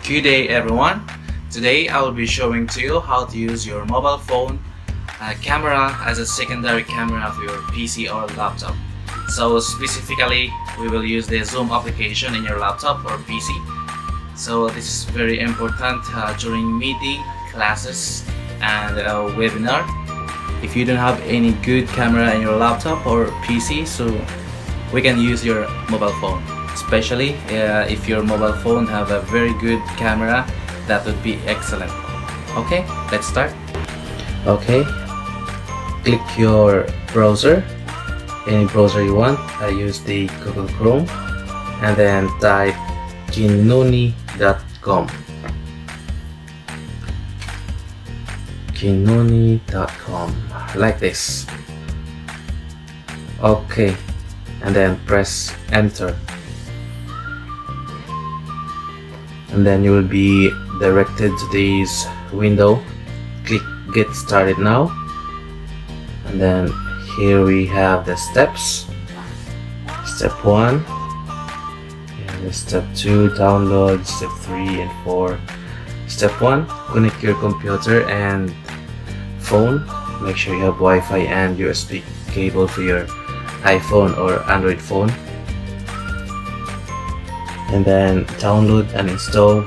Good day everyone. Today I will be showing to you how to use your mobile phone camera as a secondary camera of your PC or laptop. So specifically we will use the zoom application in your laptop or PC. So this is very important during meeting, classes and webinar. If you don't have any good camera in your laptop or PC, so we can use your mobile phone. Especially if your mobile phone have a very good camera, that would be excellent. Okay, let's start. Okay, click your browser, any browser you want. I use the Google Chrome, and then type kinoni.com. kinoni.com, like this. Okay, and then press enter, and then you will be directed to this window. Click get started now, and then here we have the steps. Step 1, and step 2 download, step 3 and 4. Step 1, connect your computer and phone. Make sure you have Wi-Fi and USB cable for your iPhone or Android phone, and then download and install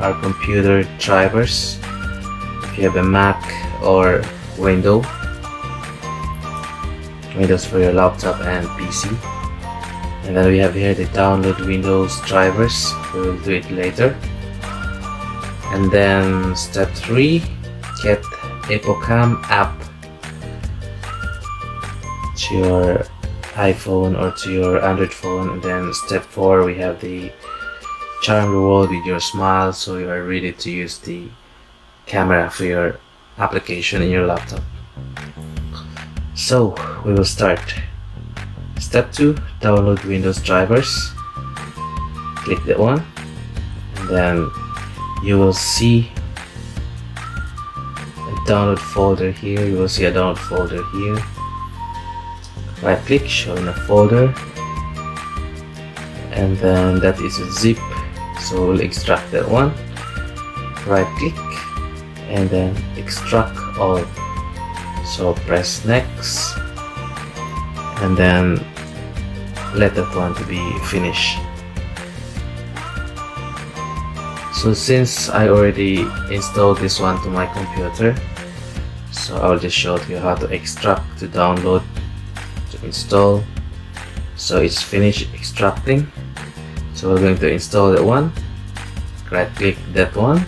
our computer drivers if you have a Mac or Windows for your laptop and PC. And then we have here the download Windows drivers. We will do it later. And then step 3, get EpoCam app to your iPhone or to your Android phone. And then step 4, we have the charm the world with your smile, so you are ready to use the camera for your application in your laptop. So we will start. Step 2, download Windows drivers. Click that one, and then you will see a download folder here. You will see a download folder here. Right click, show in a folder, and then that is a zip, so we'll extract that one. Right click and then extract all, so press next, and then let that one to be finished. So since I already installed this one to my computer, so I'll just show you how to extract, to download, to install. So it's finished extracting, so we're going to install that one. Right click that one,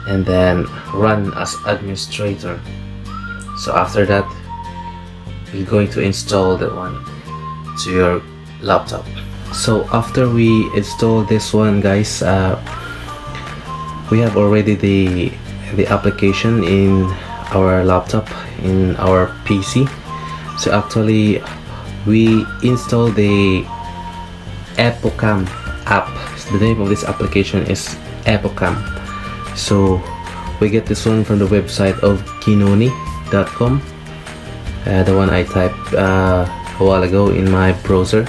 and then run as administrator. So after that you're going to install that one to your laptop. So after we install this one, guys, we have already the application in our laptop, in our PC. So actually we install the EpoCam app. The name of this application is EpoCam. So we get this one from the website of kinoni.com, the one I typed a while ago in my browser.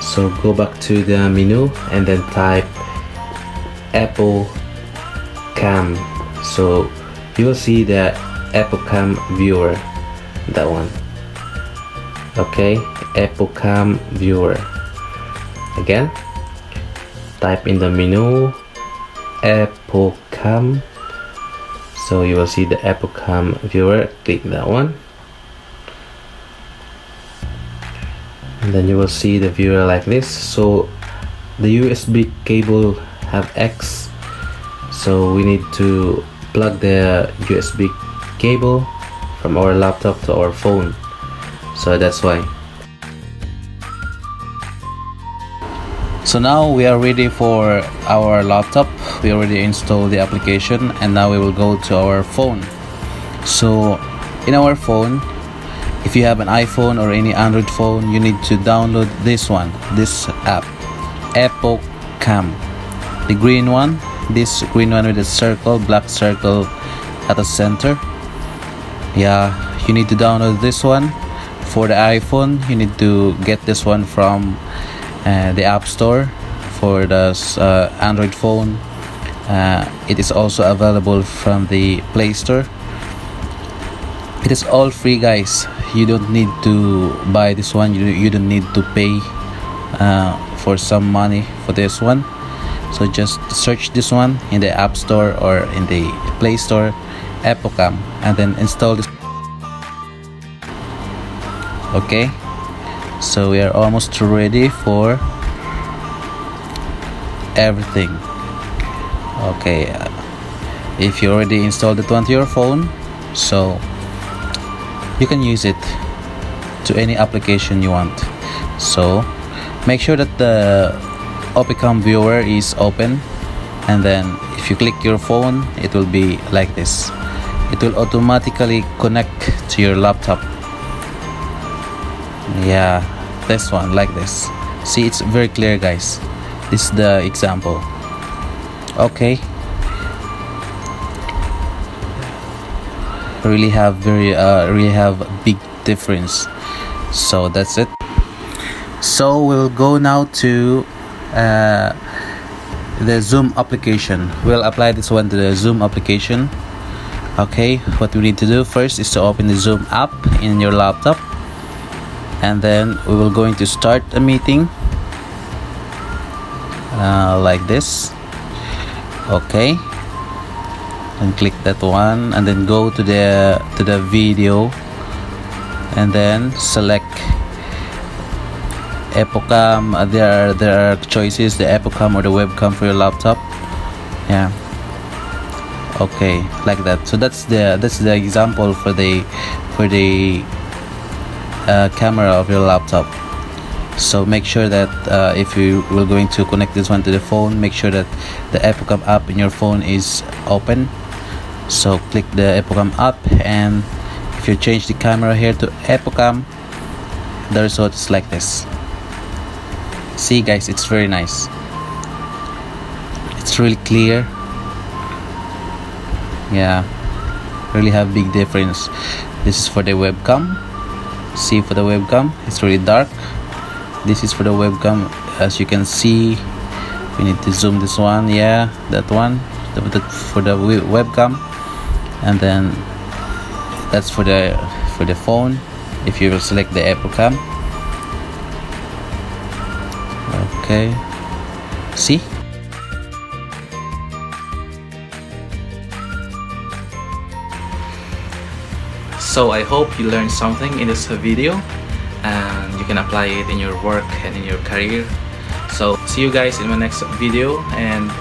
So go back to the menu and then type EpoCam. So you will see the EpoCam viewer, that one. Okay, EpoCam viewer. Again, type in the menu EpoCam. So you will see the EpoCam viewer. Click that one, and then you will see the viewer like this. So the USB cable have X, so we need to plug the USB cable from our laptop to our phone, so that's why. So now we are ready for our laptop. We already installed the application, and now we will go to our phone. So in our phone, if you have an iPhone or any Android phone, you need to download this one, this app, EpoCam, the green one, this green one with a circle, black circle at the center. Yeah, you need to download this one. For the iPhone, you need to get this one from the App Store. for the Android phone. It is also available from the Play Store. It is all free, guys. You don't need to buy this one. You don't need to pay for some money for this one. So just search this one in the App Store or in the Play Store, Epocam, and then install this. Okay, so we are almost ready for everything. Okay, if you already installed it onto your phone, so you can use it to any application you want. So make sure that the Opicam viewer is open, and then if you click your phone, it will be like this. It will automatically connect to your laptop. Yeah, this one, like this. See, it's very clear, guys. This is the example. Okay, really have big difference. So that's it. So we'll go now to the Zoom application. We'll apply this one to the Zoom application. Okay, what we need to do first is to open the Zoom app in your laptop, and then we will going to start a meeting like this. Okay, and click that one, and then go to the video, and then select Epocam. There are choices: the Epocam or the webcam for your laptop. Yeah. Okay, like that. So that's the example for the camera of your laptop. So make sure that if you will going to connect this one to the phone, make sure that the Epocam app in your phone is open. So click the Epocam app, and if you change the camera here to Epocam, the result is like this. See, guys, it's very nice. It's really clear. Yeah, really have big difference. This is for the webcam. See, for the webcam, it's really dark. This is for the webcam. As you can see, we need to zoom this one. Yeah, that one, for the webcam, and then that's for the phone. If you will select the Epocam. Okay, see. So I hope you learned something in this video, and you can apply it in your work and in your career. So see you guys in my next video, and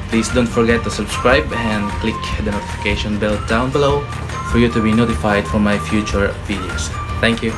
please don't forget to subscribe and click the notification bell down below for you to be notified for my future videos. Thank you.